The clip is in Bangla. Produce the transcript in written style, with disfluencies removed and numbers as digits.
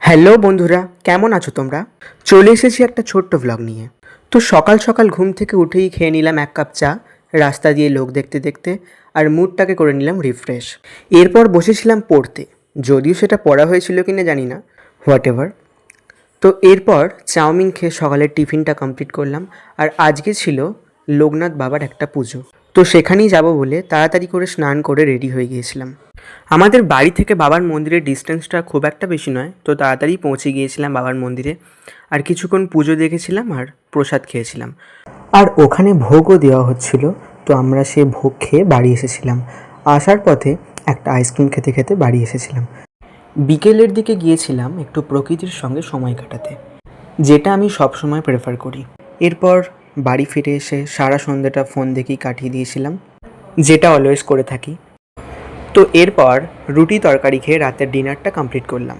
হ্যালো বন্ধুরা, কেমন আছো তোমরা? চলে এসেছি একটা ছোট্ট ভ্লগ নিয়ে। তো সকাল সকাল ঘুম থেকে উঠেই খেয়ে নিলাম এক কাপ চা, রাস্তা দিয়ে লোক দেখতে দেখতে, আর মুডটাকে করে নিলাম রিফ্রেশ। এরপর বসেছিলাম পড়তে, যদিও সেটা পড়া হয়েছিল কিনা জানি না, হোয়াট এভার। তো এরপর চাউমিন খেয়ে সকালের টিফিনটা কমপ্লিট করলাম। আর আজকে ছিল লোকনাথ বাবার একটা পুজো, তো সেখানেই যাব বলে তাড়াতাড়ি করে স্নান করে রেডি হয়ে গিয়েছিলাম। আমাদের বাড়ি থেকে বাবার মন্দিরের ডিস্টেন্সটা খুব একটা বেশি নয়, তো তাড়াতাড়ি পৌঁছে গিয়েছিলাম বাবার মন্দিরে। আর কিছুক্ষণ পুজো দেখেছিলাম আর প্রসাদ খেয়েছিলাম। আর ওখানে ভোগও দেওয়া হচ্ছিল, তো আমরা সে ভোগ খেয়ে বাড়ি এসেছিলাম। আসার পথে একটা আইসক্রিম খেতে খেতে বাড়ি এসেছিলাম। বিকেলের দিকে গিয়েছিলাম একটু প্রকৃতির সঙ্গে সময় কাটাতে, যেটা আমি সবসময় প্রেফার করি। এরপর বাড়ি ফিরে এসে সারা সন্ধ্যাটা ফোন দেখেই কাটিয়ে দিয়েছিলাম, যেটা অলওয়েজ করে থাকি। তো এরপর রুটি তরকারি খেয়ে রাতের ডিনারটা কমপ্লিট করলাম।